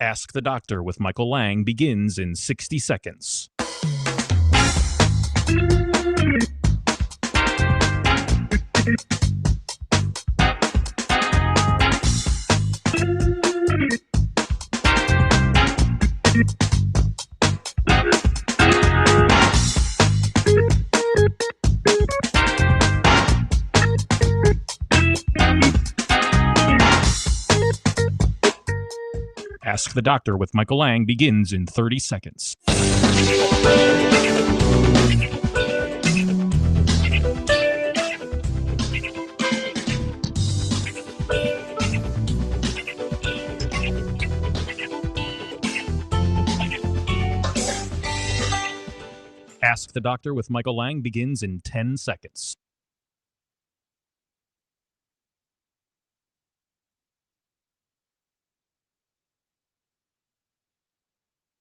Ask the Doctor with Michael Lange begins in 60 seconds. Ask the Doctor with Michael Lange begins in 30 seconds. Ask the Doctor with Michael Lange begins in 10 seconds.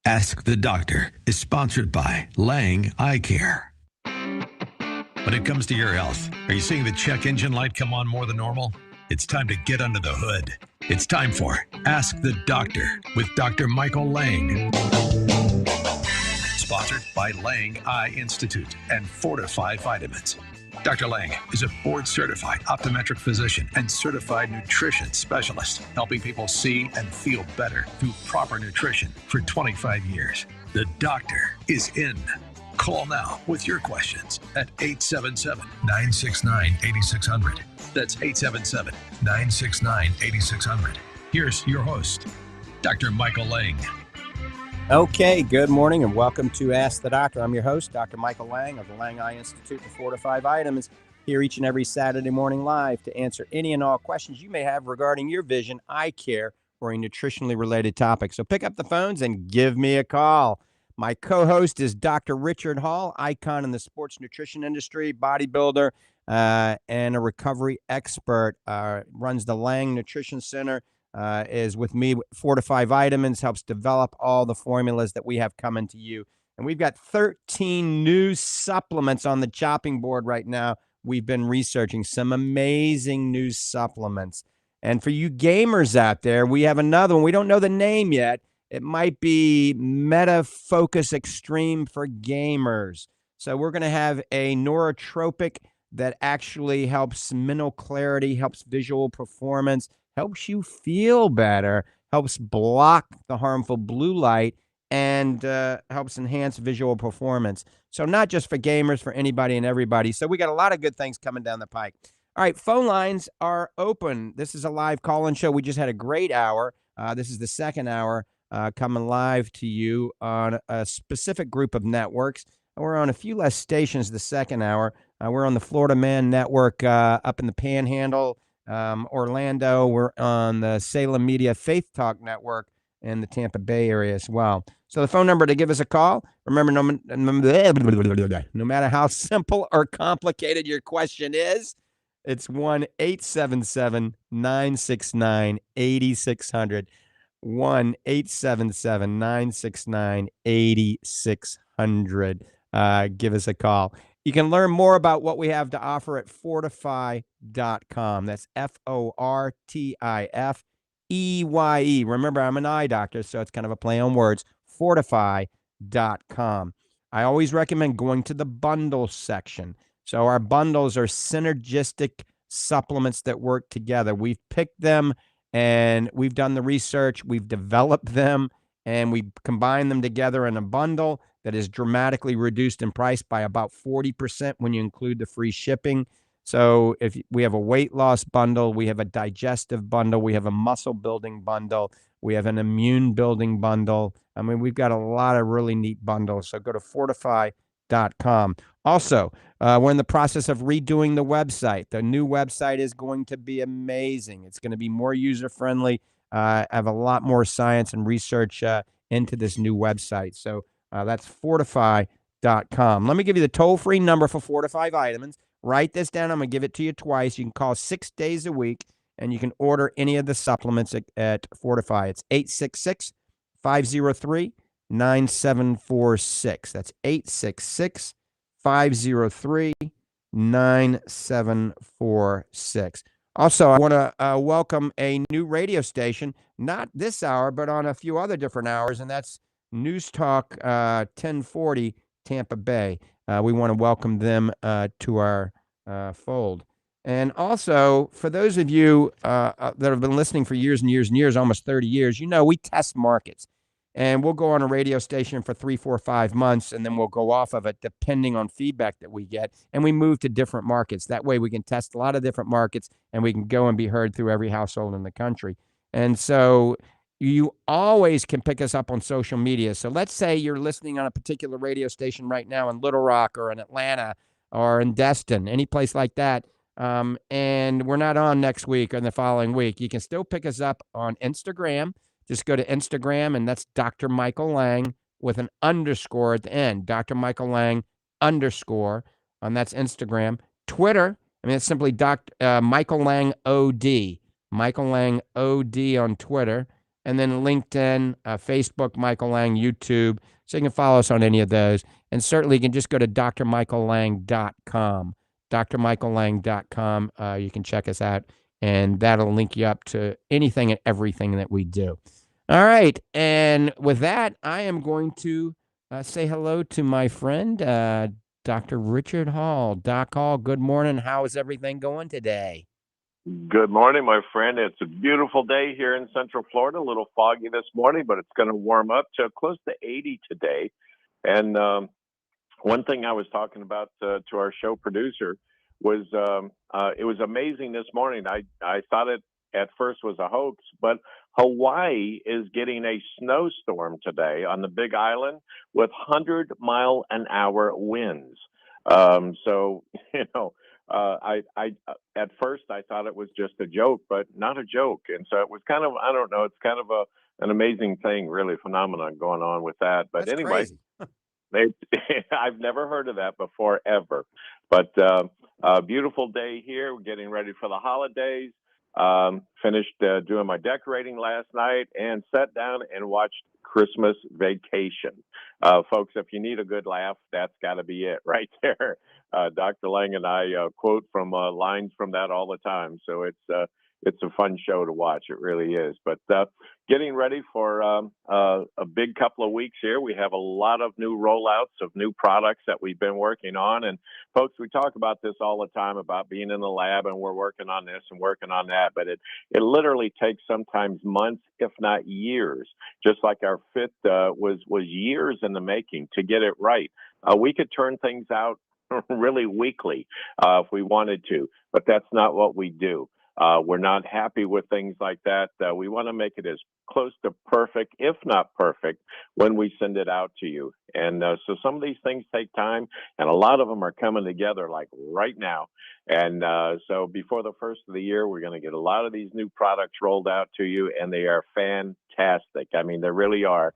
Ask the Doctor is sponsored by Lange Eye Care. When it comes to your health, are you seeing the check engine light come on more than normal? It's time to get under the hood. It's time for Ask the Doctor with Dr. Michael Lange. Sponsored by Lange Eye Institute and Fortifeye Vitamins. Dr. Lange is a board-certified optometric physician and certified nutrition specialist, helping people see and feel better through proper nutrition for 25 years. The doctor is in. Call now with your questions at 877-969-8600. That's 877-969-8600. Here's your host, Dr. Michael Lange. Okay, good morning and welcome to Ask the Doctor. I'm your host, Dr. Michael Lange of the Lange Eye Institute and Fortifeye Vitamins, here each and every Saturday morning live to answer any and all questions you may have regarding your vision, eye care, or a nutritionally related topic. So pick up the phones and give me a call. My co-host is Dr. Richard Hall, icon in the sports nutrition industry, bodybuilder, and a recovery expert, runs the Lange Nutrition Center. Is with me. Fortifeye Vitamins helps develop all the formulas that we have coming to you. And we've got 13 new supplements on the chopping board right now. We've been researching some amazing new supplements. And for you gamers out there, we have another one. We don't know the name yet. It might be Focus xtreme for gamers. So we're going to have a neurotropic that actually helps mental clarity, helps visual performance, helps you feel better, helps block the harmful blue light, and helps enhance visual performance. So not just for gamers, for anybody and everybody. So we got a lot of good things coming down the pike. All right, phone lines are open. This is a live call-in show. We just had a great hour. This is the second hour coming live to you on a specific group of networks. We're on a few less stations the second hour. We're on the Florida Man Network up in the Panhandle, Orlando. We're on the Salem Media Faith Talk Network in the Tampa Bay area as well. So the phone number to give us a call, remember, no matter how simple or complicated your question is, it's 1-877-969-8600. 1-877-969-8600. Give us a call. You can learn more about what we have to offer at fortifeye.com. That's Fortifeye. Remember, I'm an eye doctor, so it's kind of a play on words. Fortifeye.com. I always recommend going to the bundle section. So our bundles are synergistic supplements that work together. We've picked them and we've done the research. We've developed them and we combine them together in a bundle that is dramatically reduced in price by about 40% when you include the free shipping. So if we have a weight loss bundle, we have a digestive bundle, we have a muscle building bundle, we have an immune building bundle. I mean, we've got a lot of really neat bundles. So go to fortifeye.com. Also, we're in the process of redoing the website. The new website is going to be amazing. It's going to be more user-friendly. I have a lot more science and research into this new website. So that's fortifeye.com. Let me give you the toll-free number for Fortifeye Vitamins. Write this down. I'm going to give it to you twice. You can call 6 days a week, and you can order any of the supplements at Fortifeye. It's 866-503-9746. That's 866-503-9746. Also, I want to welcome a new radio station, not this hour, but on a few other different hours, and that's News Talk 1040 Tampa Bay. We want to welcome them to our fold. And also, for those of you that have been listening for years and years and years, almost 30 years, you know we test markets. And we'll go on a radio station for 3, 4, 5 months, and then we'll go off of it depending on feedback that we get. And we move to different markets. That way we can test a lot of different markets and we can go and be heard through every household in the country. And so you always can pick us up on social media. So let's say you're listening on a particular radio station right now in Little Rock or in Atlanta or in Destin, any place like that. And we're not on next week or the following week. You can still pick us up on Instagram. Just go to Instagram, and that's Dr. Michael Lange with an underscore at the end. Dr. Michael Lange underscore, and that's Instagram. Twitter, I mean, it's simply Michael Lange OD. Michael Lange OD on Twitter. And then LinkedIn, Facebook, Michael Lange, YouTube. So you can follow us on any of those. And certainly you can just go to drmichaellange.com. drmichaellange.com. You can check us out, and that'll link you up to anything and everything that we do. All right. And with that, I am going to say hello to my friend, Dr. Richard Hall. Doc Hall, good morning. How is everything going today? Good morning, my friend. It's a beautiful day here in Central Florida. A little foggy this morning, but it's going to warm up to close to 80 today. And one thing I was talking about to our show producer was it was amazing this morning. I thought it at first was a hoax, but Hawaii is getting a snowstorm today on the Big Island with 100-mile-an-hour winds. So, you know, I at first I thought it was just a joke, but not a joke. And so it was kind of, I don't know, it's kind of an amazing thing, really phenomenon going on with that. But That's anyway, crazy. I've never heard of that before, ever. But a beautiful day here. We're getting ready for the holidays. Finished doing my decorating last night and sat down and watched Christmas Vacation. Folks, if you need a good laugh, that's got to be it right there. Dr. Lange and I quote from lines from that all the time. So it's a fun show to watch. It really is. But getting ready for a big couple of weeks here. We have a lot of new rollouts of new products that we've been working on. And folks, we talk about this all the time about being in the lab and we're working on this and working on that. But it literally takes sometimes months, if not years. Just like our fit was years in the making to get it right. We could turn things out really weekly if we wanted to, but that's not what we do. We're not happy with things like that. We want to make it as close to perfect, if not perfect, when we send it out to you. And so some of these things take time, and a lot of them are coming together like right now. And so before the first of the year, we're going to get a lot of these new products rolled out to you, and they are fantastic. I mean, they really are.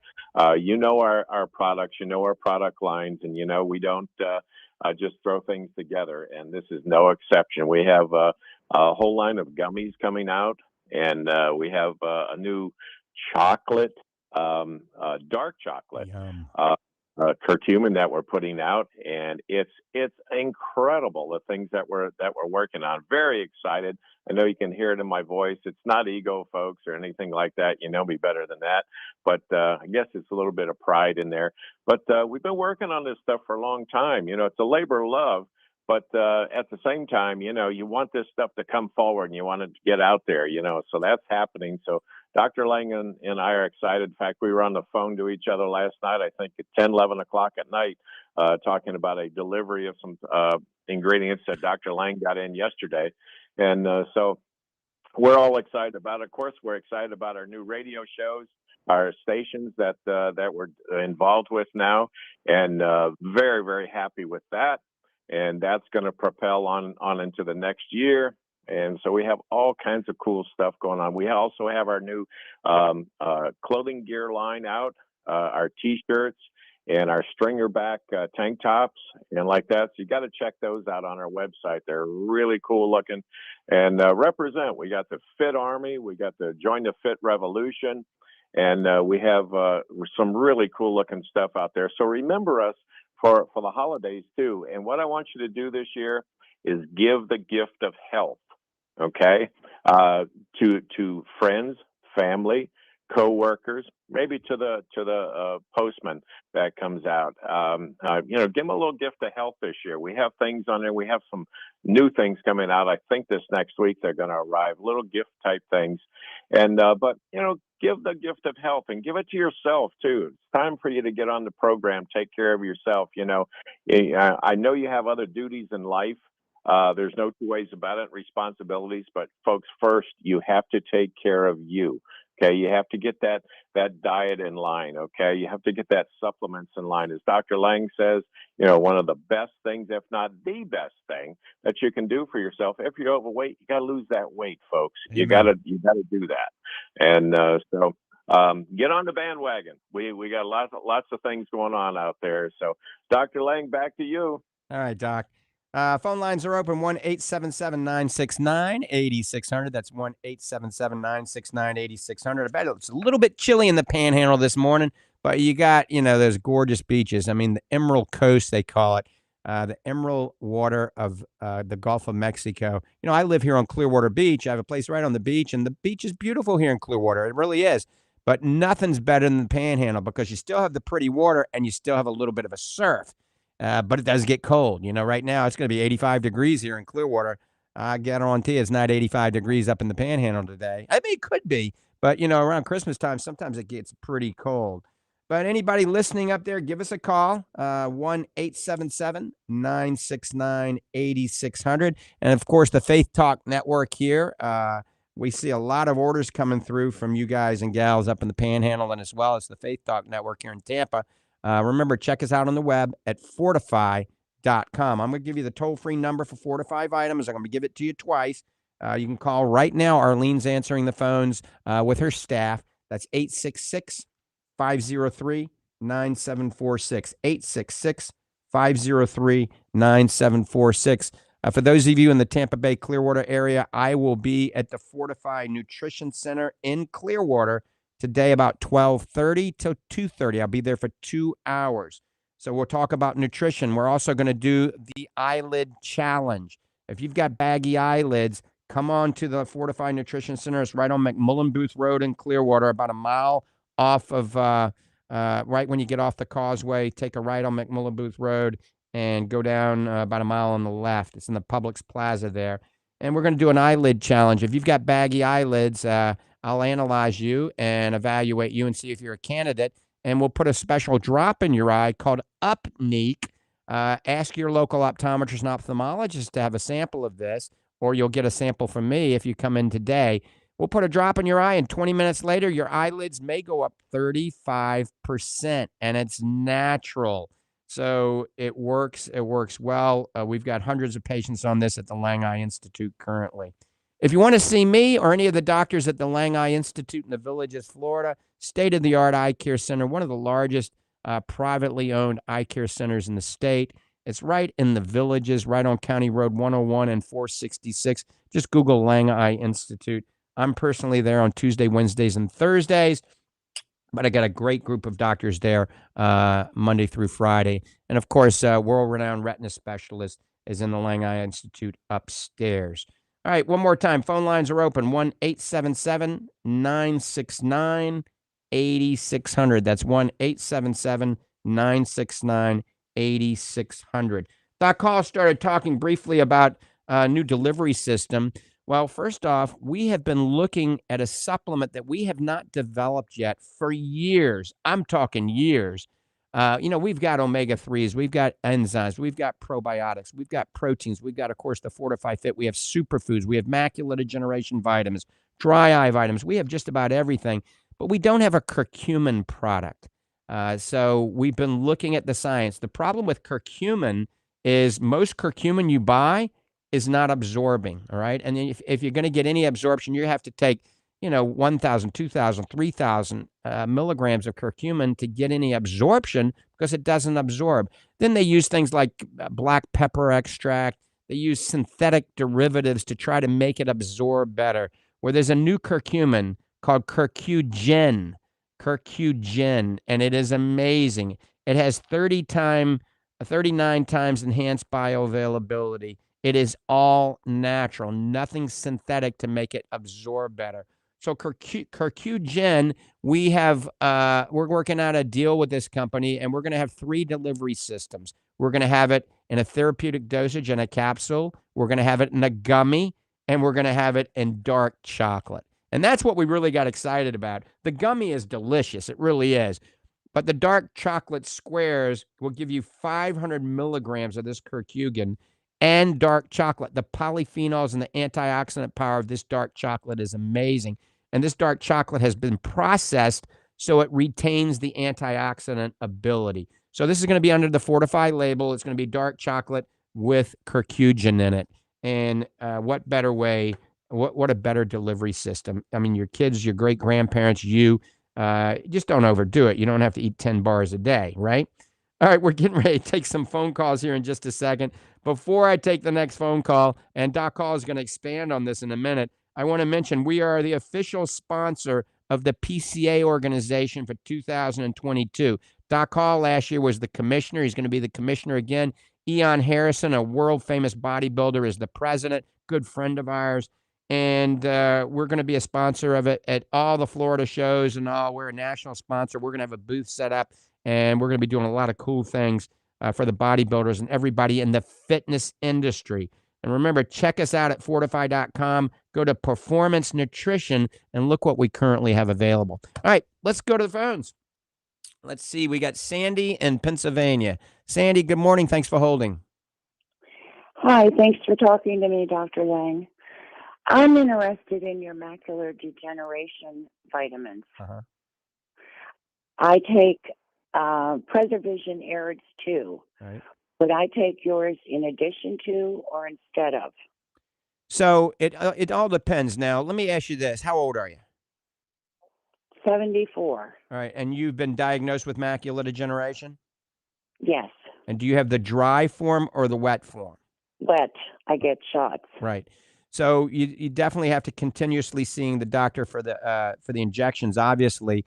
You know our products, you know our product lines, and you know we don't just throw things together, and this is no exception. We have a whole line of gummies coming out, and we have a new chocolate, dark chocolate, curcumin that we're putting out, and it's incredible the things that we're working on. Very excited. I know you can hear it in my voice. It's not ego, folks, or anything like that. You know me better than that. But I guess it's a little bit of pride in there. But we've been working on this stuff for a long time. You know, it's a labor of love. But at the same time, you know, you want this stuff to come forward and you want it to get out there, you know, so that's happening. So Dr. Lange and I are excited. In fact, we were on the phone to each other last night, I think at 10, 11 o'clock at night, talking about a delivery of some ingredients that Dr. Lange got in yesterday. And so we're all excited about it. Of course, we're excited about our new radio shows, our stations that we're involved with now, and very, very happy with that. And that's going to propel on into the next year. And so we have all kinds of cool stuff going on. We also have our new clothing gear line out, our T-shirts and our stringer back tank tops and like that. So you got to check those out on our website. They're really cool looking and represent. We got the Fit Army. We got the Join the Fit Revolution. And we have some really cool looking stuff out there. So remember us for the holidays too. And what I want you to do this year is give the gift of health. okay, to friends, family, coworkers, maybe to the postman that comes out. Give them a little gift of health this year. We have things on there. We have some new things coming out. I think this next week they're going to arrive. Little gift type things, and but give the gift of health and give it to yourself too. It's time for you to get on the program. Take care of yourself. I know you have other duties in life. There's no two ways about it, responsibilities, but folks, first, you have to take care of you. Okay. You have to get that diet in line. Okay. You have to get that supplements in line. As Dr. Lange says, one of the best things, if not the best thing that you can do for yourself, if you're overweight, you got to lose that weight, folks. Amen. You gotta do that. And, get on the bandwagon. We got lots of things going on out there. So Dr. Lange, back to you. All right, Doc. Phone lines are open, 1-877-969-8600. That's 1-877-969-8600. I bet it's a little bit chilly in the Panhandle this morning, but you got, those gorgeous beaches. I mean, the Emerald Coast, they call it, the emerald water of the Gulf of Mexico. I live here on Clearwater Beach. I have a place right on the beach, and the beach is beautiful here in Clearwater. It really is. But nothing's better than the Panhandle because you still have the pretty water and you still have a little bit of a surf. But it does get cold. Right now it's going to be 85 degrees here in Clearwater. I guarantee it's not 85 degrees up in the Panhandle today. I mean, it could be, but around Christmas time, sometimes it gets pretty cold. But anybody listening up there, give us a call, 1-877-969-8600. And of course, the Faith Talk Network here. We see a lot of orders coming through from you guys and gals up in the Panhandle, and as well as the Faith Talk Network here in Tampa. Remember, check us out on the web at Fortifeye.com. I'm going to give you the toll-free number for Fortifeye Vitamins. I'm going to give it to you twice. You can call right now. Arlene's answering the phones with her staff. That's 866-503-9746. 866-503-9746. For those of you in the Tampa Bay, Clearwater area, I will be at the Fortifeye Nutrition Center in Clearwater today about 12:30 till 2:30. I'll be there for 2 hours. So we'll talk about nutrition. We're also going to do the eyelid challenge. If you've got baggy eyelids, come on to the Fortifeye Nutrition Center. It's right on McMullen Booth Road in Clearwater, about a mile off of, right when you get off the causeway, take a right on McMullen Booth Road and go down about a mile on the left. It's in the Publix Plaza there. And we're going to do an eyelid challenge. If you've got baggy eyelids, I'll analyze you and evaluate you and see if you're a candidate. And we'll put a special drop in your eye called Upneek. Ask your local optometrist and ophthalmologist to have a sample of this, or you'll get a sample from me if you come in today. We'll put a drop in your eye, and 20 minutes later, your eyelids may go up 35%, and it's natural. So it works. It works well. We've got hundreds of patients on this at the Lange Eye Institute currently. If you want to see me or any of the doctors at the Lange Eye Institute in the Villages, Florida, state-of-the-art eye care center, one of the largest privately owned eye care centers in the state. It's right in the Villages, right on County Road 101 and 466. Just Google Lange Eye Institute. I'm personally there on Tuesday, Wednesdays, and Thursdays. But I got a great group of doctors there Monday through Friday. And, of course, world-renowned retina specialist is in the Lange Eye Institute upstairs. All right, one more time. Phone lines are open, 1-877-969-8600. That's 1-877-969-8600. Doc Hall started talking briefly about a new delivery system. Well, first off, we have been looking at a supplement that we have not developed yet for years. I'm talking years. We've got omega-3s, we've got enzymes, we've got probiotics, we've got proteins, we've got, of course, the Fortifeye Fit, we have superfoods, we have macular degeneration vitamins, dry eye vitamins, we have just about everything, but we don't have a curcumin product. So we've been looking at the science. The problem with curcumin is most curcumin you buy is not absorbing, all right? And if you're going to get any absorption, you have to take 1,000, 2,000, 3,000 milligrams of curcumin to get any absorption because it doesn't absorb. Then they use things like black pepper extract. They use synthetic derivatives to try to make it absorb better. Where there's a new curcumin called Curcugen, and it is amazing. It has 39 times enhanced bioavailability. It is all natural, nothing synthetic to make it absorb better. So Curcugen, we're working out a deal with this company, and we're going to have 3 delivery systems. We're going to have it in a therapeutic dosage in a capsule. We're going to have it in a gummy, and we're going to have it in dark chocolate. And that's what we really got excited about. The gummy is delicious. It really is. But the dark chocolate squares will give you 500 milligrams of this curcugen and dark chocolate. The polyphenols and the antioxidant power of this dark chocolate is amazing. And this dark chocolate has been processed so it retains the antioxidant ability. So this is going to be under the Fortifeye label. It's going to be dark chocolate with curcugen in it. And what better way, what a better delivery system. I mean, your kids, your great-grandparents, just don't overdo it. You don't have to eat 10 bars a day, right? All right, we're getting ready to take some phone calls here in just a second. Before I take the next phone call, and Doc Hall is going to expand on this in a minute, I want to mention we are the official sponsor of the PCA organization for 2022. Doc Hall last year was the commissioner. He's going to be the commissioner again. Eon Harrison, a world-famous bodybuilder, is the president, good friend of ours. And we're going to be a sponsor of it at all the Florida shows and all. We're a national sponsor. We're going to have a booth set up, and we're going to be doing a lot of cool things for the bodybuilders and everybody in the fitness industry. And remember, check us out at fortifeye.com. Go to Performance Nutrition and look what we currently have available. All right, let's go to the phones. Let's see. We got Sandy in Pennsylvania. Sandy, good morning. Thanks for holding. Hi, thanks for talking to me, Dr. Lange. I'm interested in your macular degeneration vitamins. I take Preservision Airids 2. Right. Would I take yours in addition to or instead of? So it all depends. Now, let me ask you this. How old are you? 74. All right. And you've been diagnosed with macular degeneration? Yes. And do you have the dry form or the wet form? Wet. I get shots. Right. So you definitely have to continuously seeing the doctor for the injections, obviously.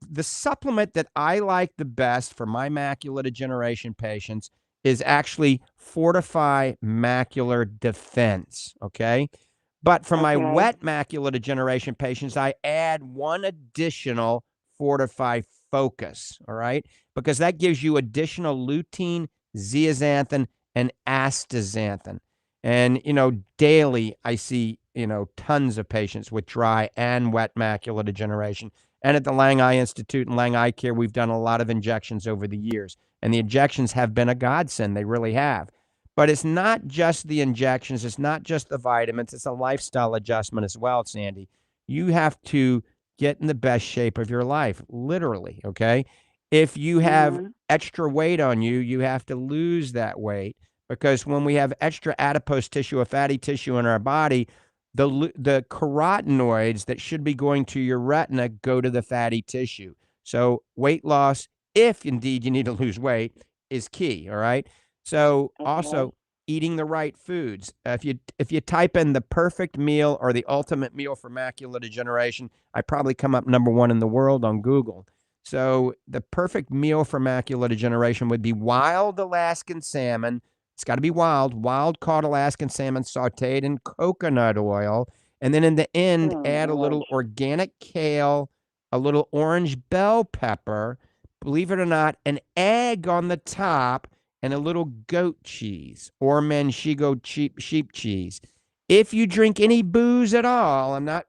The supplement that I like the best for my macular degeneration patients is actually Fortifeye Macular Defense, okay? But for my wet macular degeneration patients, I add one additional Fortifeye Focus, all right? Because that gives you additional lutein, zeaxanthin, and astaxanthin. And, daily I see, tons of patients with dry and wet macular degeneration. And at the Lange Eye Institute and Lange Eye Care, we've done a lot of injections over the years. And the injections have been a godsend. They really have. But it's not just the injections. It's not just the vitamins. It's a lifestyle adjustment as well, Sandy. You have to get in the best shape of your life, literally, okay? If you have extra weight on you, you have to lose that weight. Because when we have extra adipose tissue or fatty tissue in our body, the carotenoids that should be going to your retina go to the fatty tissue. So weight loss, if indeed you need to lose weight, is key, all right? So also eating the right foods. If you type in the perfect meal or the ultimate meal for macular degeneration, I probably come up #1 in the world on Google. So the perfect meal for macular degeneration would be wild Alaskan salmon. It's got to be wild caught Alaskan salmon sauteed in coconut oil. And then in the end, add a little organic kale, a little orange bell pepper, believe it or not, an egg on the top, and a little goat cheese or Manchego sheep cheese. If you drink any booze at all, I'm not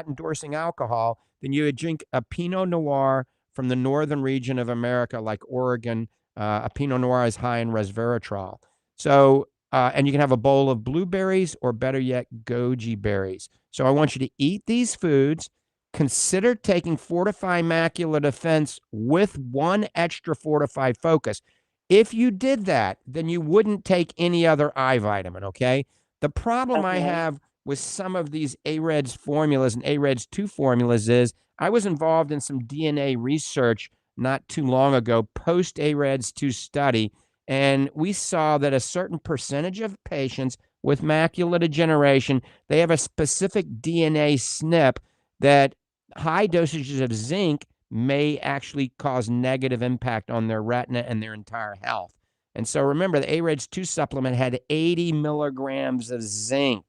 endorsing alcohol, then you would drink a Pinot Noir from the northern region of America, like Oregon. A Pinot Noir is high in resveratrol. So, and you can have a bowl of blueberries or better yet, goji berries. So I want you to eat these foods. Consider taking Fortifeye Macular Defense with one extra Fortifeye Focus. If you did that, then you wouldn't take any other eye vitamin, okay? The problem I have with some of these AREDS formulas and AREDS 2 formulas is I was involved in some DNA research not too long ago, post-AREDS 2 study, and we saw that a certain percentage of patients with macular degeneration, they have a specific DNA SNP that high dosages of zinc may actually cause negative impact on their retina and their entire health. And so remember, the AREDS 2 supplement had 80 milligrams of zinc.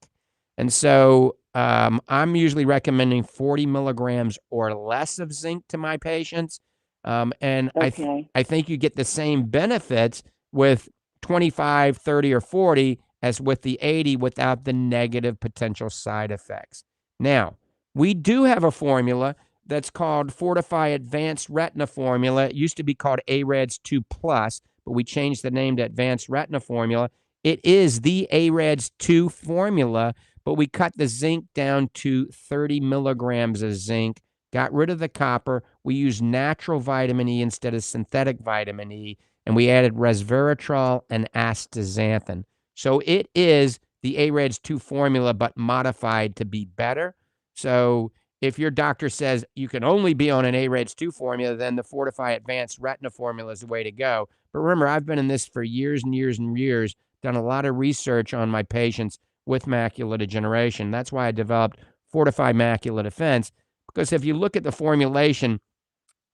And so I'm usually recommending 40 milligrams or less of zinc to my patients. And Okay. I think you get the same benefits with 25, 30, or 40 as with the 80 without the negative potential side effects. Now, we do have a formula that's called Fortifeye Advanced Retina Formula. It used to be called AREDS 2 Plus, but we changed the name to Advanced Retina Formula. It is the AREDS 2 formula, but we cut the zinc down to 30 milligrams of zinc, got rid of the copper. We used natural vitamin E instead of synthetic vitamin E, and we added resveratrol and astaxanthin. So it is the AREDS 2 formula, but modified to be better. So if your doctor says you can only be on an AREDS 2 formula, then the Fortifeye Advanced Retina formula is the way to go. But remember, I've been in this for years and years and years, done a lot of research on my patients with macular degeneration. That's why I developed Fortifeye Macular Defense, because if you look at the formulation,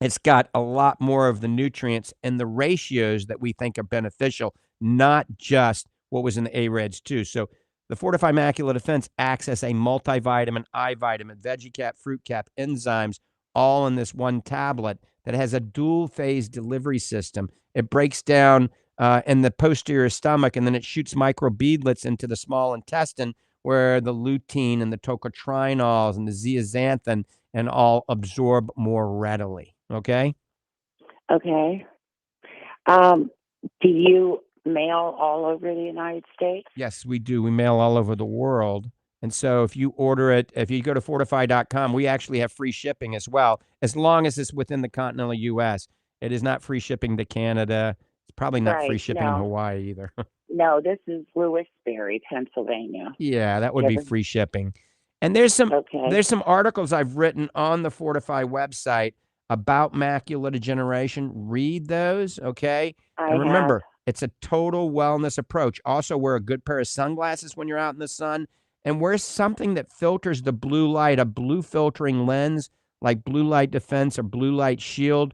it's got a lot more of the nutrients and the ratios that we think are beneficial, not just what was in the AREDS 2. So the Fortifeye Macular Defense acts as a multivitamin, eye vitamin, veggie cap, fruit cap, enzymes, all in this one tablet that has a dual phase delivery system. It breaks down in the posterior stomach, and then it shoots microbeadlets into the small intestine where the lutein and the tocotrienols and the zeaxanthin and all absorb more readily. Okay? Okay. Do you mail all over the United States? Yes, we do. We mail all over the world. And so if you order it, if you go to fortifeye.com, we actually have free shipping as well, as long as it's within the continental U.S. It is not free shipping to Canada. It's probably not free Right. shipping in No. Hawaii either. No, this is Lewisberry, Pennsylvania. Yeah, that would You be ever- free shipping. And there's Okay. some articles I've written on the Fortifeye website about macular degeneration. Read those, okay? I And have. remember, it's a total wellness approach. Also, wear a good pair of sunglasses when you're out in the sun, and wear something that filters the blue light, a blue filtering lens like blue light defense or blue light shield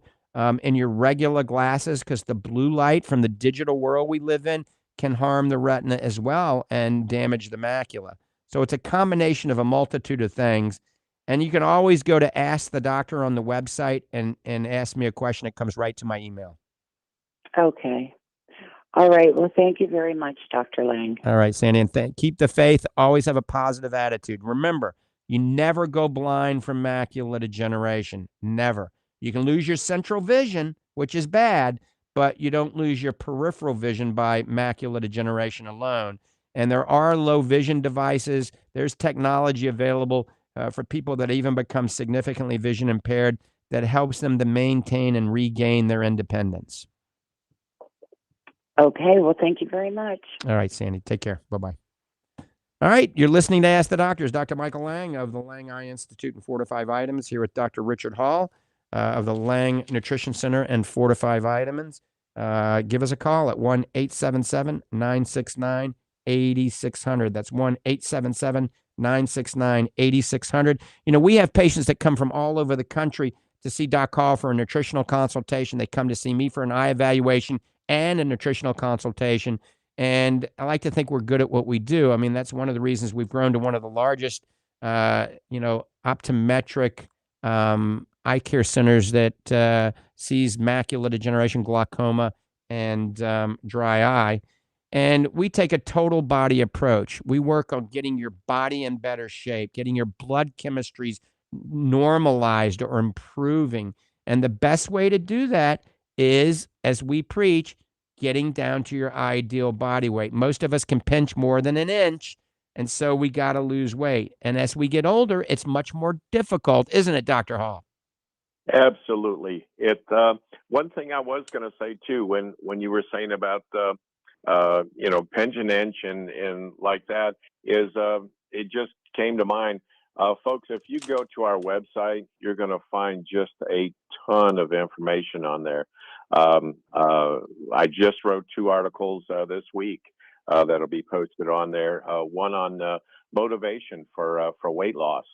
in your regular glasses, because the blue light from the digital world we live in can harm the retina as well and damage the macula. So it's a combination of a multitude of things. And you can always go to Ask the Doctor on the website and ask me a question. It comes right to my email. Okay. All right. Well, thank you very much, Dr. Lange. All right, Sandy. And keep the faith. Always have a positive attitude. Remember, you never go blind from macular degeneration. Never. You can lose your central vision, which is bad, but you don't lose your peripheral vision by macular degeneration alone. And there are low vision devices. There's technology available for people that even become significantly vision impaired that helps them to maintain and regain their independence. Okay. Well, thank you very much. All right, Sandy. Take care. Bye-bye. All right, you're listening to Ask the Doctors. Dr. Michael Lange of the Lange Eye Institute and Fortifeye Vitamins here with Dr. Richard Hall of the Lange Nutrition Center and Fortifeye Vitamins. Give us a call at 1-877-969-8600. That's 1-877-969-8600. You know, we have patients that come from all over the country to see Doc Hall for a nutritional consultation. They come to see me for an eye evaluation and a nutritional consultation. And I like to think we're good at what we do. I mean, that's one of the reasons we've grown to one of the largest, optometric eye care centers that sees macular degeneration, glaucoma, and dry eye. And we take a total body approach. We work on getting your body in better shape, getting your blood chemistries normalized or improving. And the best way to do that is, as we preach, getting down to your ideal body weight. Most of us can pinch more than an inch, and so we got to lose weight. And as we get older, it's much more difficult, isn't it, Dr. Hall? Absolutely. One thing I was going to say too, when you were saying about pinch an inch and like that, is it just came to mind. Folks, if you go to our website, you're going to find just a ton of information on there. I just wrote 2 articles this week that'll be posted on there. One on motivation for weight loss,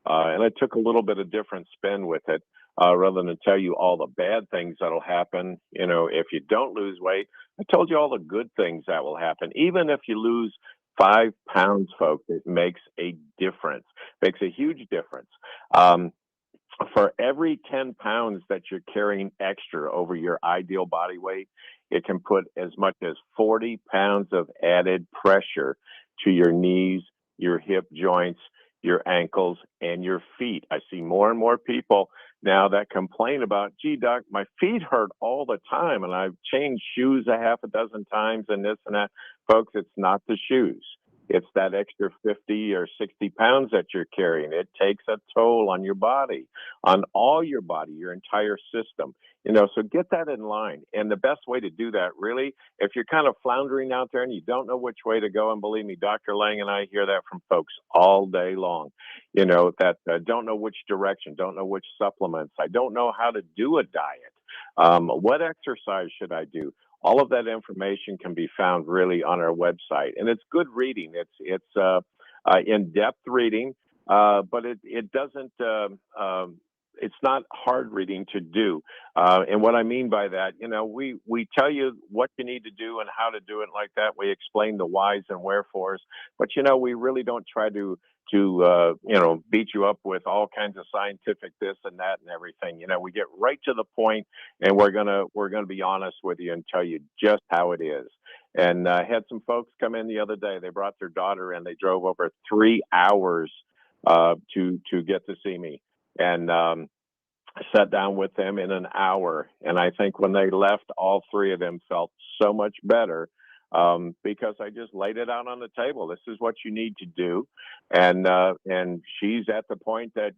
and I took a little bit of different spin with it. Rather than tell you all the bad things that'll happen, if you don't lose weight, I told you all the good things that will happen. Even if you lose 5 pounds, folks, it makes a difference, makes a huge difference. Um, for every 10 pounds that you're carrying extra over your ideal body weight, it can put as much as 40 pounds of added pressure to your knees, your hip joints, your ankles, and your feet. I see more and more people now that complain about, gee, doc, my feet hurt all the time, and I've changed shoes a half a dozen times and this and that. Folks, it's not the shoes. It's that extra 50 or 60 pounds that you're carrying. It takes a toll on your body, on all your body, your entire system. So get that in line. And the best way to do that, really, if you're kind of floundering out there and you don't know which way to go, and believe me, Dr. Lange and I hear that from folks all day long, that don't know which direction, don't know which supplements, I don't know how to do a diet. What exercise should I do? All of that information can be found really on our website, and it's good reading. It's in-depth reading, but it doesn't. It's not hard reading to do. And what I mean by that, we tell you what you need to do and how to do it like that. We explain the whys and wherefores, but we really don't try to beat you up with all kinds of scientific this and that and everything. We get right to the point, and we're gonna be honest with you and tell you just how it is. And I had some folks come in the other day. They brought their daughter in. They drove over 3 hours to get to see me, and I sat down with them in an hour. And I think when they left, all three of them felt so much better. Because I just laid it out on the table. This is what you need to do, and she's at the point that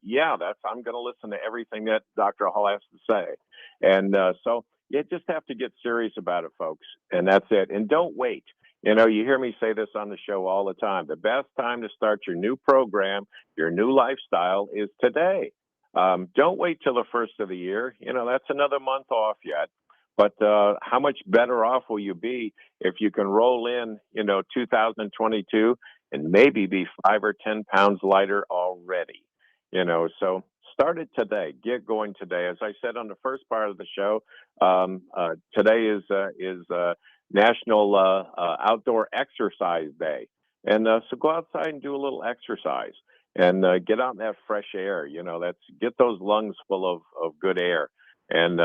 I'm going to listen to everything that Dr. Hall has to say, and so you just have to get serious about it, folks, and that's it. And don't wait. You hear me say this on the show all the time. The best time to start your new program, your new lifestyle, is today. Don't wait till the first of the year. That's another month off yet. But how much better off will you be if you can roll in, 2022 and maybe be 5 or 10 pounds lighter already? So start it today. Get going today. As I said on the first part of the show, today is National Outdoor Exercise Day, and so go outside and do a little exercise and get out in that fresh air. Get those lungs full of good air, and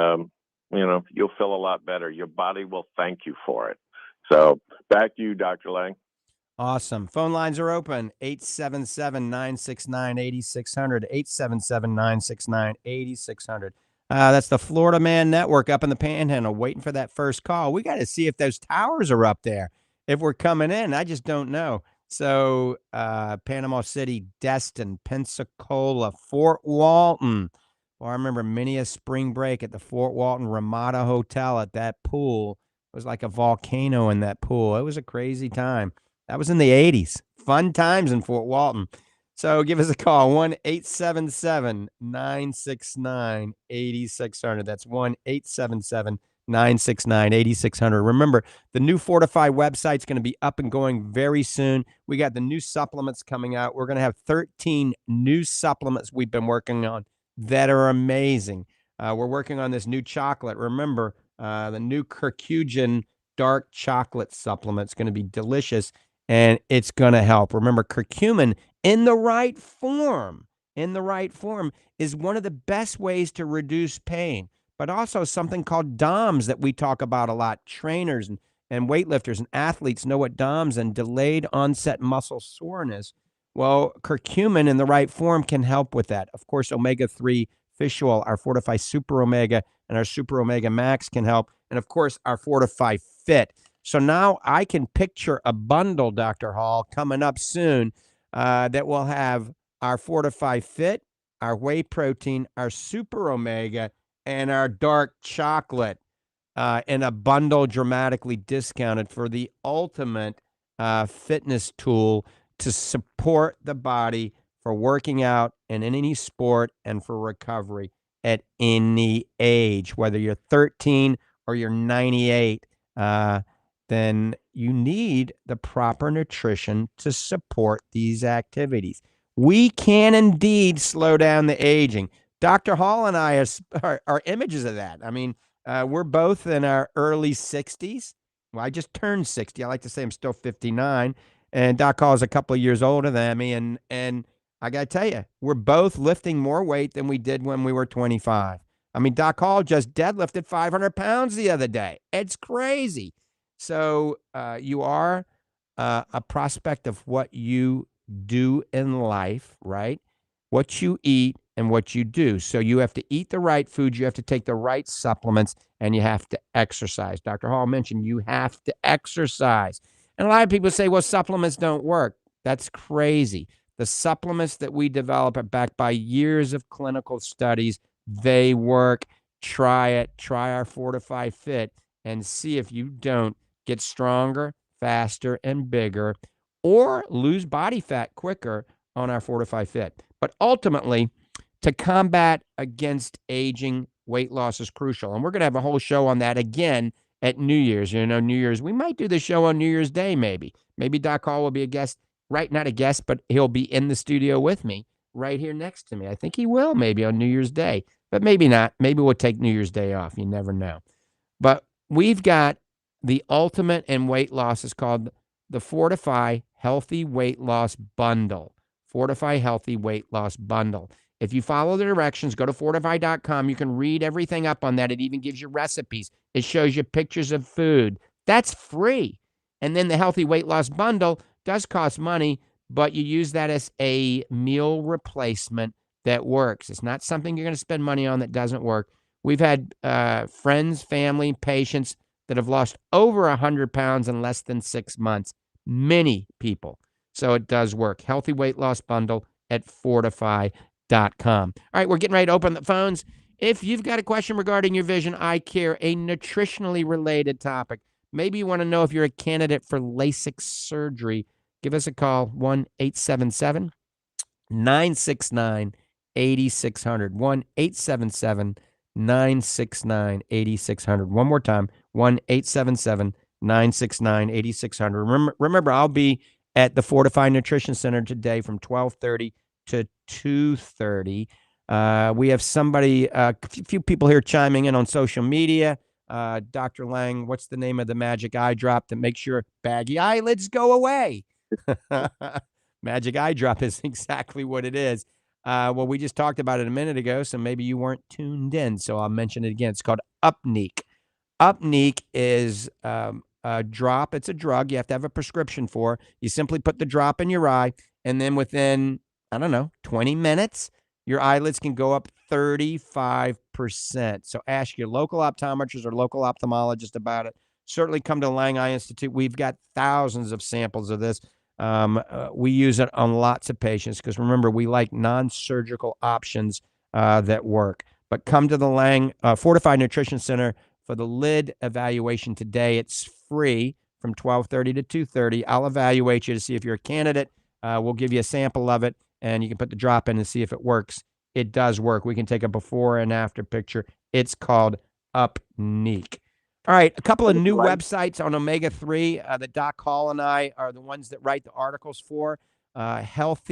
you'll feel a lot better. Your body will thank you for it. So back to you, Dr. Lange. Awesome. Phone lines are open, 877-969-8600, 877-969-8600. That's the Florida Man Network up in the Panhandle, waiting for that first call. We got to see if those towers are up there, if we're coming in. I just don't know. So Panama City, Destin, Pensacola, Fort Walton. Well, I remember many a spring break at the Fort Walton Ramada Hotel at that pool. It was like a volcano in that pool. It was a crazy time. That was in the 80s. Fun times in Fort Walton. So give us a call, 1-877-969-8600. That's 1-877-969-8600. Remember, the new Fortifeye website's going to be up and going very soon. We got the new supplements coming out. We're going to have 13 new supplements we've been working on that are amazing. We're working on this new chocolate. Remember, the new Curcugen dark chocolate supplement is going to be delicious, and it's going to help. Remember, curcumin in the right form, is one of the best ways to reduce pain, but also something called DOMS that we talk about a lot. Trainers and weightlifters and athletes know what DOMS and delayed onset muscle soreness. Well, curcumin in the right form can help with that. Of course, omega-3 fish oil, our Fortifeye Super Omega and our Super Omega Max can help. And of course, our Fortifeye Fit. So now I can picture a bundle, Dr. Hall, coming up soon that will have our Fortifeye Fit, our whey protein, our Super Omega, and our dark chocolate in a bundle dramatically discounted for the ultimate fitness tool to support the body for working out and in any sport and for recovery at any age, whether you're 13 or you're 98, then you need the proper nutrition to support these activities. We can indeed slow down the aging. Dr. Hall and I are images of that. I mean, we're both in our early 60s. well, I just turned 60. I like to say I'm still 59. And Doc Hall is a couple of years older than me. And I got to tell you, we're both lifting more weight than we did when we were 25. I mean, Doc Hall just deadlifted 500 pounds the other day. It's crazy. So you are a prospect of what you do in life, right? What you eat and what you do. So you have to eat the right food, you have to take the right supplements, and you have to exercise. Dr. Hall mentioned you have to exercise. And a lot of people say, well, supplements don't work. That's crazy. The supplements that we develop are backed by years of clinical studies. They work. Try it. Try our Fortifeye Fit and see if you don't get stronger, faster, and bigger, or lose body fat quicker on our Fortifeye Fit. But ultimately, to combat against aging, weight loss is crucial. And we're going to have a whole show on that again at New Year's. You know, New Year's, we might do the show on New Year's Day, maybe. Maybe Doc Hall will be a guest, right? Not a guest, but he'll be in the studio with me right here next to me. I think he will maybe on New Year's Day, but maybe not. Maybe we'll take New Year's Day off. You never know. But we've got the ultimate in weight loss is called the Fortifeye Healthy Weight Loss Bundle. Fortifeye Healthy Weight Loss Bundle. If you follow the directions, go to fortifeye.com. You can read everything up on that. It even gives you recipes. It shows you pictures of food. That's free. And then the Healthy Weight Loss Bundle does cost money, but you use that as a meal replacement that works. It's not something you're going to spend money on that doesn't work. We've had friends, family, patients that have lost over 100 pounds in less than 6 months. Many people. So it does work. Healthy Weight Loss Bundle at fortifeye.com. All right, we're getting ready to open the phones. If you've got a question regarding your vision, eye care, a nutritionally related topic, maybe you want to know if you're a candidate for LASIK surgery, give us a call, 1-877-969-8600, 1-877-969-8600. One more time, 1-877-969-8600. Remember, I'll be at the Fortifeye Nutrition Center today from 12:30 to 2:30. We have somebody, a few people here chiming in on social media. Dr. Lange, what's the name of the magic eye drop that makes your baggy eyelids go away? Magic eye drop is exactly what it is. Well, we just talked about it a minute ago, so maybe you weren't tuned in. So I'll mention it again. It's called Upneek. Upneek is a drop. It's a drug you have to have a prescription for. You simply put the drop in your eye, and then within, 20 minutes, your eyelids can go up 35%. So ask your local optometrist or local ophthalmologist about it. Certainly come to the Lange Eye Institute. We've got thousands of samples of this. We use it on lots of patients because remember, we like non-surgical options that work. But come to the Lange Fortifeye Nutrition Center for the lid evaluation today. It's free from 12:30 to 2:30. I'll evaluate you to see if you're a candidate. We'll give you a sample of it, and you can put the drop in and see if it works. It does work. We can take a before and after picture. It's called Upneek. All right, a couple of new websites on omega-3 that Doc Hall and I are the ones that write the articles for. Health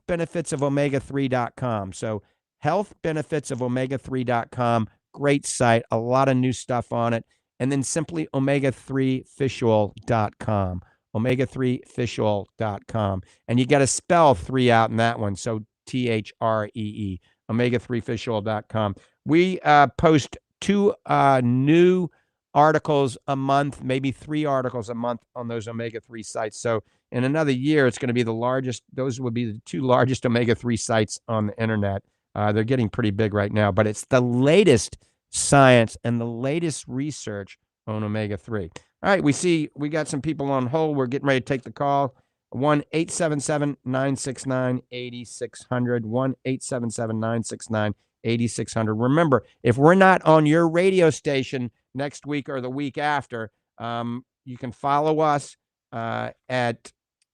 benefits of omega3.com. So health benefits of omega3.com. Great site, a lot of new stuff on it. And then simply omega3fishoil.com. omega3fishoil.com. And you got to spell 3 out in that one. So THREE, omega3fishoil.com. We post 2 new articles a month, maybe 3 articles a month on those omega-3 sites. So in another year, it's going to be the largest. Those would be the 2 largest omega-3 sites on the internet. They're getting pretty big right now, but it's the latest science and the latest research on omega-3. All right, we got some people on hold. We're getting ready to take the call. 1-877-969-8600, 1-877-969-8600. Remember, if we're not on your radio station next week or the week after, you can follow us at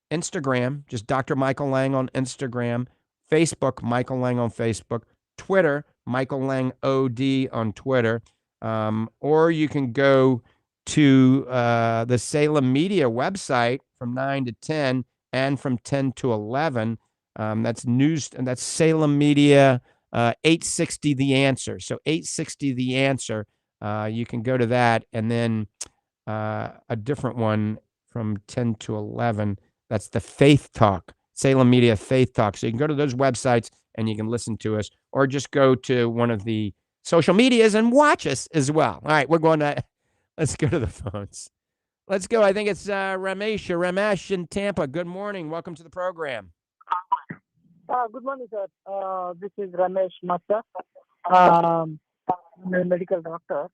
Instagram, just Dr. Michael Lange on Instagram, Facebook, Michael Lange on Facebook, Twitter, Michael Lange OD on Twitter, or you can go to the Salem Media website from 9 to 10 and from 10 to 11. That's news, and that's Salem Media 860 The Answer. So 860 The Answer, you can go to that, and then a different one from 10 to 11. That's the Faith Talk, Salem Media Faith Talk. So you can go to those websites and you can listen to us, or just go to one of the social medias and watch us as well. All right, let's go to the phones. Let's go. I think it's Ramesh in Tampa. Good morning. Welcome to the program. Good morning, sir. This is Ramesh Mata. I'm a medical doctor,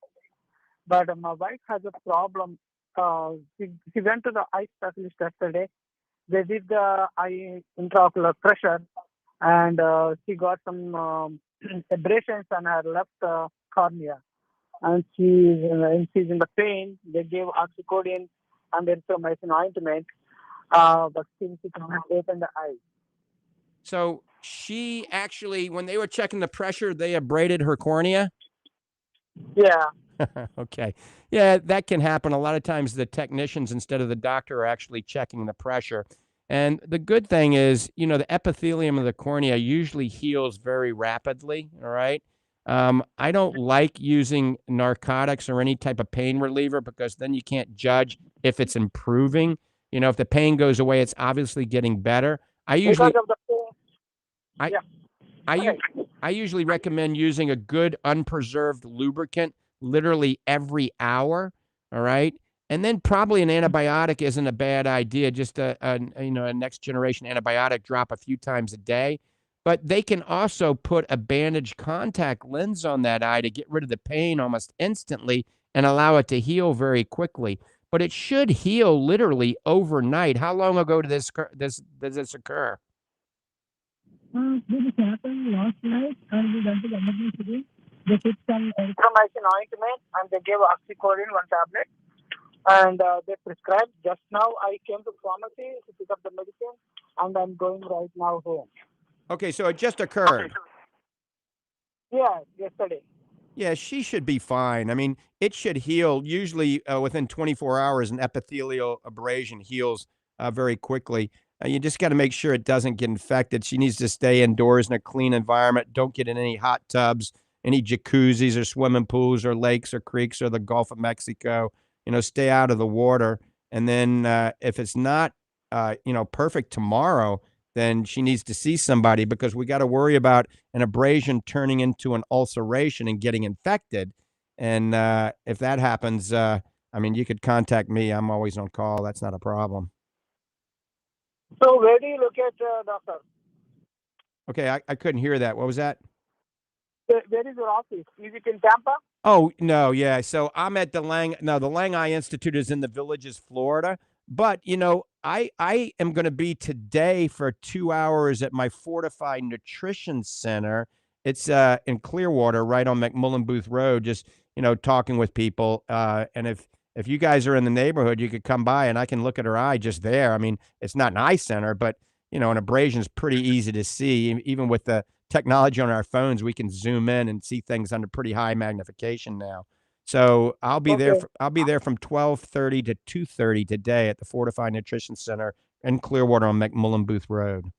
but my wife has a problem. She went to the eye specialist yesterday. They did the eye intraocular pressure, and she got some abrasions on her left cornea. And she's in the pain. They gave oxycodone and erythromycin ointment, but still she cannot open the eye. So she actually, when they were checking the pressure, they abraded her cornea? Yeah. Okay. Yeah, that can happen. A lot of times the technicians, instead of the doctor, are actually checking the pressure. And the good thing is, the epithelium of the cornea usually heals very rapidly, all right? I don't like using narcotics or any type of pain reliever, because then you can't judge if it's improving. If the pain goes away, it's obviously getting better. I usually recommend using a good unpreserved lubricant literally every hour, all right? And then probably an antibiotic isn't a bad idea, just a next generation antibiotic drop a few times a day. But they can also put a bandage contact lens on that eye to get rid of the pain almost instantly and allow it to heal very quickly. But it should heal literally overnight. How long ago did this occur? This happened last night, and we went to the emergency room. They took some erythromycin ointment, and they gave oxycodone, one tablet, and they prescribed. Just now, I came to pharmacy to pick up the medicine, and I'm going right now home. Okay, so it just occurred. Yeah, yesterday. Yeah, she should be fine. I mean, it should heal. Usually within 24 hours, an epithelial abrasion heals very quickly. You just got to make sure it doesn't get infected. She needs to stay indoors in a clean environment. Don't get in any hot tubs, any jacuzzis or swimming pools or lakes or creeks or the Gulf of Mexico. Stay out of the water. And then if it's not, perfect tomorrow, then she needs to see somebody, because we got to worry about an abrasion turning into an ulceration and getting infected. And if that happens, you could contact me. I'm always on call. That's not a problem. So where do you look at, doctor? Okay, I couldn't hear that. What was that? Where is your office? Is it in Tampa? Oh, no, yeah. So I'm at the Lange Eye Institute is in the Villages, Florida. But, I am going to be today for 2 hours at my Fortifeye Nutrition Center. It's in Clearwater, right on McMullen Booth Road, just, talking with people. And if you guys are in the neighborhood, you could come by and I can look at her eye just there. I mean, it's not an eye center, but, an abrasion is pretty easy to see. Even with the technology on our phones, we can zoom in and see things under pretty high magnification now. So I'll be there. I'll be there from 12:30 to 2:30 today at the Fortifeye Nutrition Center in Clearwater on McMullen Booth Road.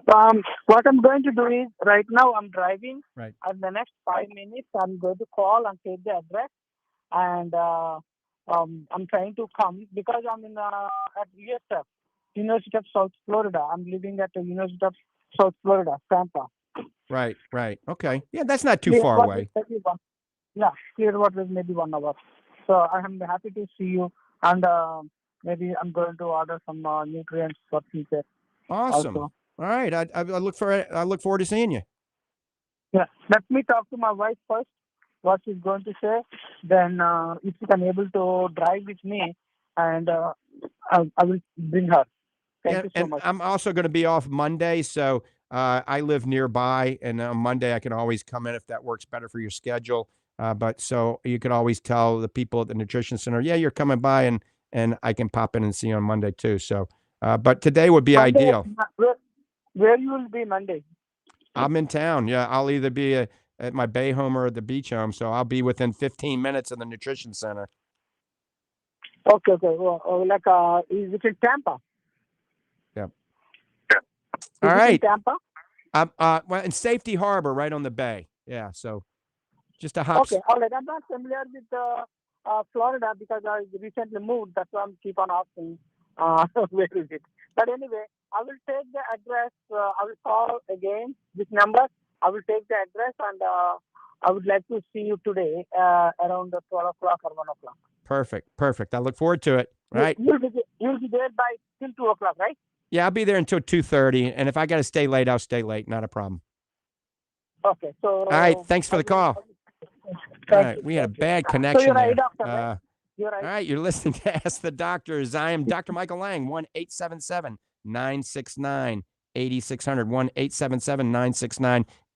What I'm going to do is, right now I'm driving. Right. And the next 5 minutes, I'm going to call and take the address. And I'm trying to come because I'm at USF, University of South Florida. I'm living at the University of South Florida, Tampa. Right. Okay. Yeah, that's not too far away. Yeah, Clearwater is maybe 1 hour. So I am happy to see you, and maybe I'm going to order some nutrients for future. Awesome. Also. All right. I look forward to seeing you. Yeah. Let me talk to my wife first, what she's going to say. Then if she can able to drive with me, and I will bring her. Thank you so much. I'm also going to be off Monday, so I live nearby, and on Monday I can always come in if that works better for your schedule. But so you could always tell the people at the nutrition center, yeah, you're coming by, and I can pop in and see you on Monday too. So, but today would be Monday, ideal. Where you will be Monday? I'm in town. Yeah, I'll either be at my bay home or at the beach home, so I'll be within 15 minutes of the nutrition center. Okay. Well, is it in Tampa? Yep. All right. In Tampa? Well, in Safety Harbor, right on the bay. Yeah, so just a hop. Okay, all right. I'm not familiar with Florida because I recently moved. That's why I'm keep on asking where is it. But anyway, I will take the address. I will call again this number. I will take the address and I would like to see you today around 12 o'clock or 1 o'clock. Perfect. I look forward to it. All right. You'll be there by till 2 o'clock, right? Yeah, I'll be there until 2:30, and if I got to stay late, I'll stay late. Not a problem. Okay. So. All right. Thanks for the call. All right, we had a bad connection so you're there. right, doctor, right? You're right. All right, you're listening to Ask the Doctors. I am Dr. Michael Lange, 1-877-969-8600,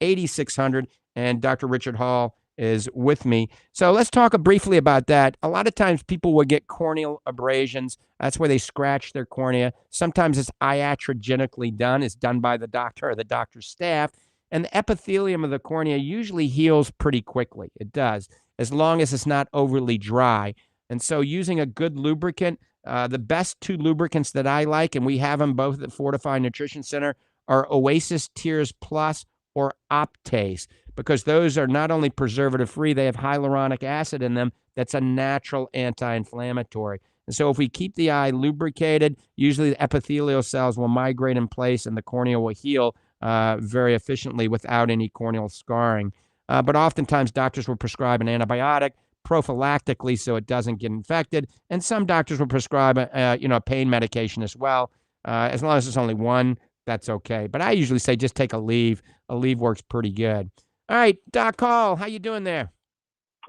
1-877-969-8600, and Dr. Richard Hall is with me. So let's talk briefly about that. A lot of times people will get corneal abrasions. That's where they scratch their cornea. Sometimes it's iatrogenically done. It's done by the doctor or the doctor's staff. And the epithelium of the cornea usually heals pretty quickly. It does, as long as it's not overly dry. And so using a good lubricant, the best two lubricants that I like, and we have them both at Fortifeye Nutrition Center, are Oasis Tears Plus or Optase, because those are not only preservative-free, they have hyaluronic acid in them that's a natural anti-inflammatory. And so if we keep the eye lubricated, usually the epithelial cells will migrate in place and the cornea will heal very efficiently without any corneal scarring. But oftentimes doctors will prescribe an antibiotic prophylactically so it doesn't get infected. And some doctors will prescribe a pain medication as well. As long as it's only one, that's okay. But I usually say just take a leave. A leave works pretty good. All right, Doc Hall, how you doing there?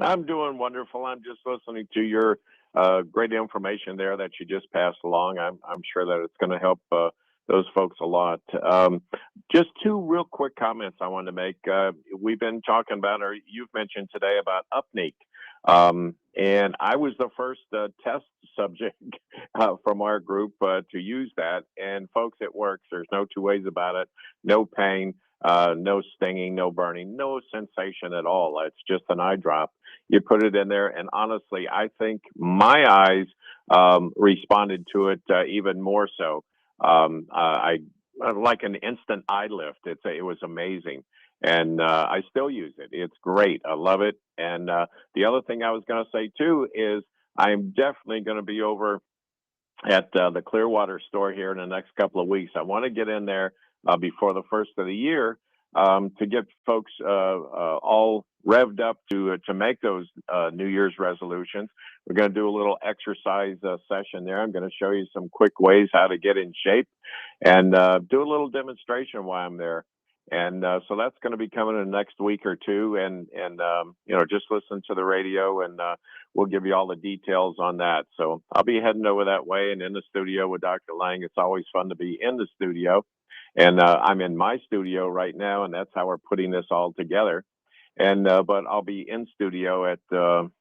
I'm doing wonderful. I'm just listening to your great information there that you just passed along. I'm sure that it's going to help those folks a lot. Just two real quick comments I wanted to make. We've been talking about, or you've mentioned today about Upneek. And I was the first test subject from our group to use that. And folks, it works. There's no two ways about it. No pain, no stinging, no burning, no sensation at all. It's just an eye drop. You put it in there. And honestly, I think my eyes responded to it even more so. I like an instant eye lift. It was amazing. And I still use it. It's great. I love it. And the other thing I was going to say, too, is I'm definitely going to be over at the Clearwater store here in the next couple of weeks. I want to get in there before the first of the year to get folks all revved up to make those New Year's resolutions. We're going to do a little exercise session there. I'm going to show you some quick ways how to get in shape and do a little demonstration while I'm there. And so that's going to be coming in the next week or two. And just listen to the radio and we'll give you all the details on that. So I'll be heading over that way and in the studio with Dr. Lange. It's always fun to be in the studio. And I'm in my studio right now, and that's how we're putting this all together. And but I'll be in studio at the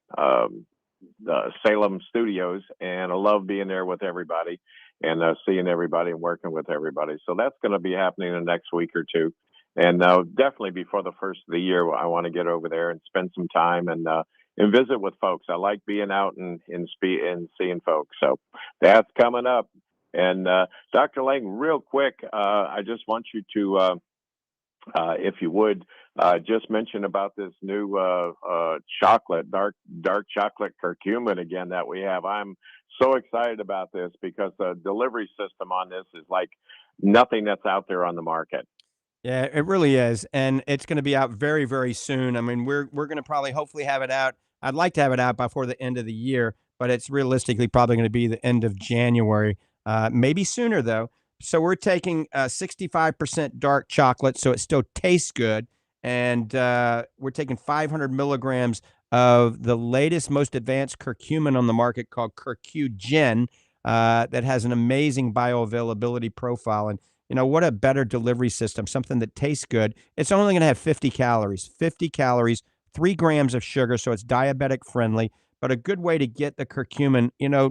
Salem Studios, and I love being there with everybody and seeing everybody and working with everybody. So that's going to be happening in the next week or two. And definitely before the first of the year, I want to get over there and spend some time and visit with folks. I like being out and seeing folks. So that's coming up. And Dr. Lange, real quick, I just want you to, if you would, just mention about this new chocolate, dark chocolate curcumin again that we have. I'm so excited about this because the delivery system on this is like nothing that's out there on the market. Yeah, it really is. And it's going to be out very, very soon. I mean, we're going to probably hopefully have it out. I'd like to have it out before the end of the year, but it's realistically probably going to be the end of January, maybe sooner though. So we're taking 65% dark chocolate, so it still tastes good. And we're taking 500 milligrams of the latest, most advanced curcumin on the market called Curcugen that has an amazing bioavailability profile. And what a better delivery system, something that tastes good. It's only going to have 50 calories, 3 grams of sugar, so it's diabetic friendly, but a good way to get the curcumin.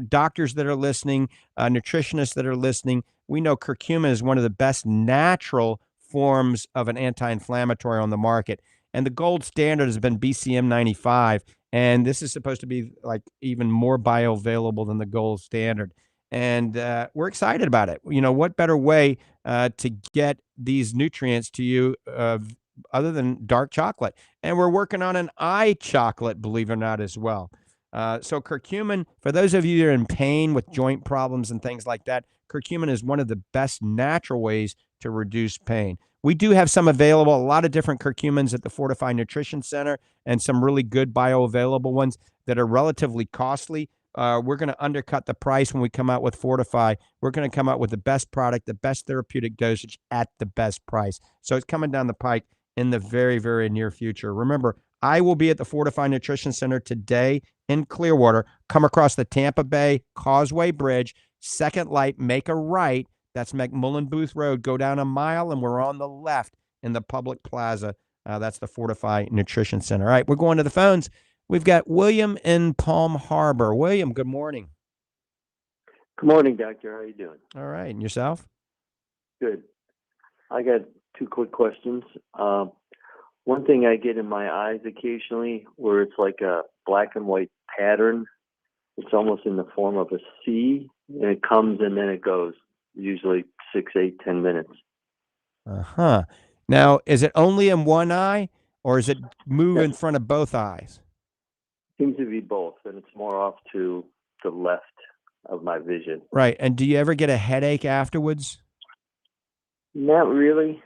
Doctors that are listening, nutritionists that are listening, we know curcumin is one of the best natural forms of an anti-inflammatory on the market. And the gold standard has been BCM 95, and this is supposed to be like even more bioavailable than the gold standard. And we're excited about it. What better way to get these nutrients to you other than dark chocolate? And we're working on an eye chocolate, believe it or not, as well. So curcumin, for those of you that are in pain with joint problems and things like that, curcumin is one of the best natural ways to reduce pain. We do have some available, a lot of different curcumins at the Fortifeye Nutrition Center, and some really good bioavailable ones that are relatively costly. We're going to undercut the price when we come out with Fortifeye. We're going to come out with the best product, the best therapeutic dosage at the best price. So it's coming down the pike in the very, very near future. Remember, I will be at the Fortifeye Nutrition Center today in Clearwater. Come across the Tampa Bay Causeway Bridge, second light, make a right. That's McMullen Booth Road. Go down a mile, and we're on the left in the public plaza. That's the Fortifeye Nutrition Center. All right, we're going to the phones. We've got William in Palm Harbor. William, good morning. Good morning, doctor. How are you doing? All right, and yourself? Good. I got two quick questions. One thing I get in my eyes occasionally where it's like a black and white pattern. It's almost in the form of a C, and it comes and then it goes, usually 6, 8, 10 minutes. Uh-huh. Now, is it only in one eye, or is it move in front of both eyes? Seems to be both, and it's more off to the left of my vision. Right. And do you ever get a headache afterwards? Not really.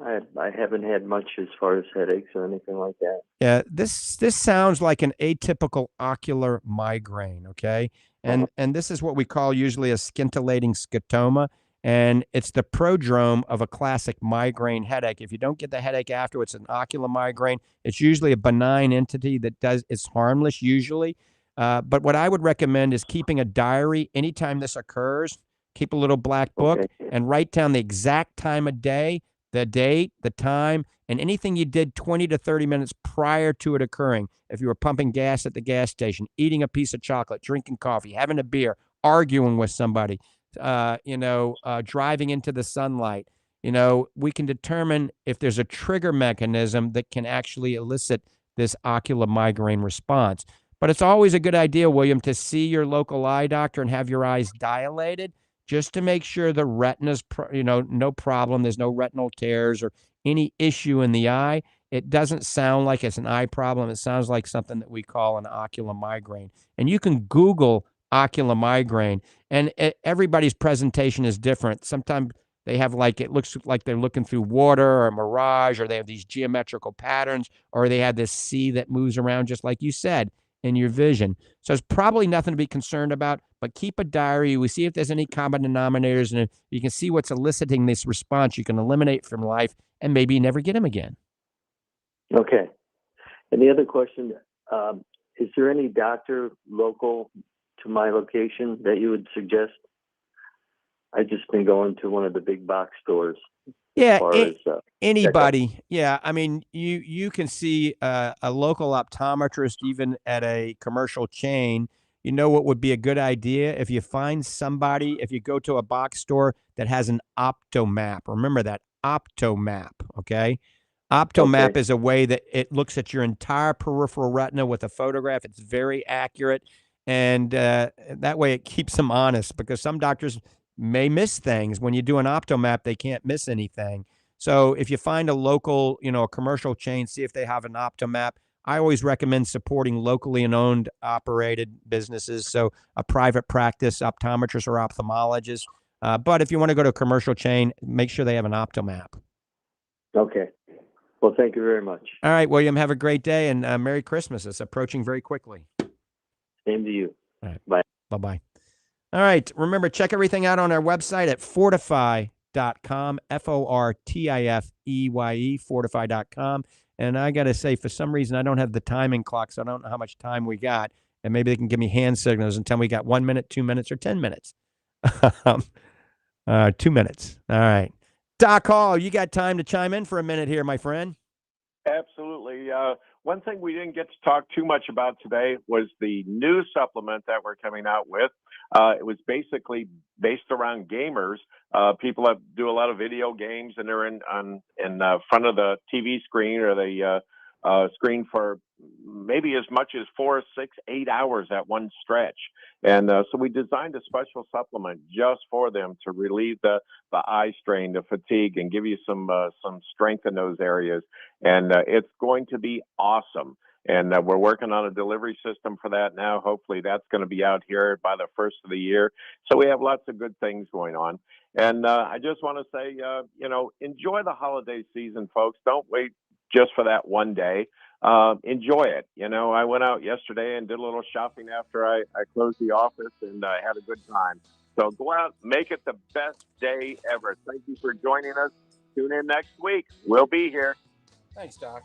I haven't had much as far as headaches or anything like that. Yeah, this sounds like an atypical ocular migraine, okay? And this is what we call usually a scintillating scotoma, and it's the prodrome of a classic migraine headache. If you don't get the headache afterwards, it's an ocular migraine. It's usually a benign entity that it's harmless usually. But what I would recommend is keeping a diary anytime this occurs. Keep a little black book and write down the exact time of day, the date, the time, and anything you did 20 to 30 minutes prior to it occurring. If you were pumping gas at the gas station, eating a piece of chocolate, drinking coffee, having a beer, arguing with somebody, driving into the sunlight, we can determine if there's a trigger mechanism that can actually elicit this ocular migraine response. But it's always a good idea, William, to see your local eye doctor and have your eyes dilated, just to make sure the retina's, no problem. There's no retinal tears or any issue in the eye. It doesn't sound like it's an eye problem. It sounds like something that we call an ocular migraine. And you can Google ocular migraine, and everybody's presentation is different. Sometimes they have it looks like they're looking through water or a mirage, or they have these geometrical patterns, or they have this C that moves around, just like you said, in your vision. So it's probably nothing to be concerned about, but keep a diary. We see if there's any common denominators, and if you can see what's eliciting this response, you can eliminate from life and maybe never get them again. Okay. And the other question, is there any doctor local to my location that you would suggest? I've just been going to one of the big box stores. Yeah, anybody. Yeah, I mean, you can see a local optometrist even at a commercial chain. You know what would be a good idea? If you find somebody, if you go to a box store that has an optomap, remember that, optomap, okay? Optomap is a way that it looks at your entire peripheral retina with a photograph. It's very accurate, and that way it keeps them honest, because some doctors may miss things. When you do an optomap, they can't miss anything. So if you find a local, a commercial chain, see if they have an optomap. I always recommend supporting locally and owned operated businesses. So a private practice optometrist or ophthalmologist. But if you want to go to a commercial chain, make sure they have an optomap. Okay. Well, thank you very much. All right, William, have a great day, and Merry Christmas. It's approaching very quickly. Same to you. All right. Bye. Bye-bye. All right. Remember, check everything out on our website at fortifeye.com, Fortifeye, fortifeye.com. And I got to say, for some reason, I don't have the timing clock, so I don't know how much time we got. And maybe they can give me hand signals and tell me we got 1 minute, 2 minutes, or 10 minutes. 2 minutes. All right. Doc Hall, you got time to chime in for a minute here, my friend? Absolutely. One thing we didn't get to talk too much about today was the new supplement that we're coming out with. It was basically based around gamers. People that do a lot of video games, and they're in front of the TV screen or the screen for maybe as much as 4, 6, 8 hours at one stretch. And so we designed a special supplement just for them to relieve the eye strain, the fatigue, and give you some strength in those areas. And it's going to be awesome. And we're working on a delivery system for that now. Hopefully that's going to be out here by the first of the year. So we have lots of good things going on. And I just want to say, enjoy the holiday season, folks. Don't wait just for that one day. Enjoy it. I went out yesterday and did a little shopping after I closed the office, and I had a good time. So go out, make it the best day ever. Thank you for joining us. Tune in next week. We'll be here. Thanks, Doc.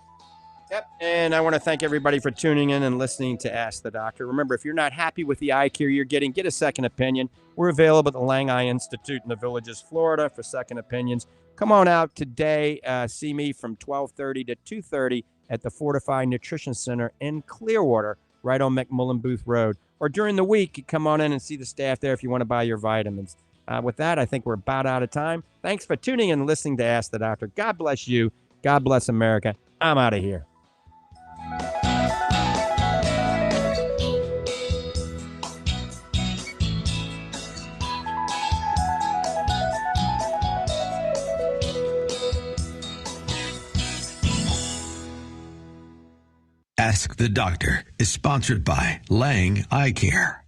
Yep. And I want to thank everybody for tuning in and listening to Ask the Doctor. Remember, if you're not happy with the eye care you're getting, get a second opinion. We're available at the Lange Eye Institute in the Villages, Florida for second opinions. Come on out today. See me from 12:30 to 2:30 at the Fortifeye Nutrition Center in Clearwater, right on McMullen Booth Road. Or during the week, you come on in and see the staff there if you want to buy your vitamins. With that, I think we're about out of time. Thanks for tuning in and listening to Ask the Doctor. God bless you. God bless America. I'm out of here. Ask the Doctor is sponsored by Lange Eye Care.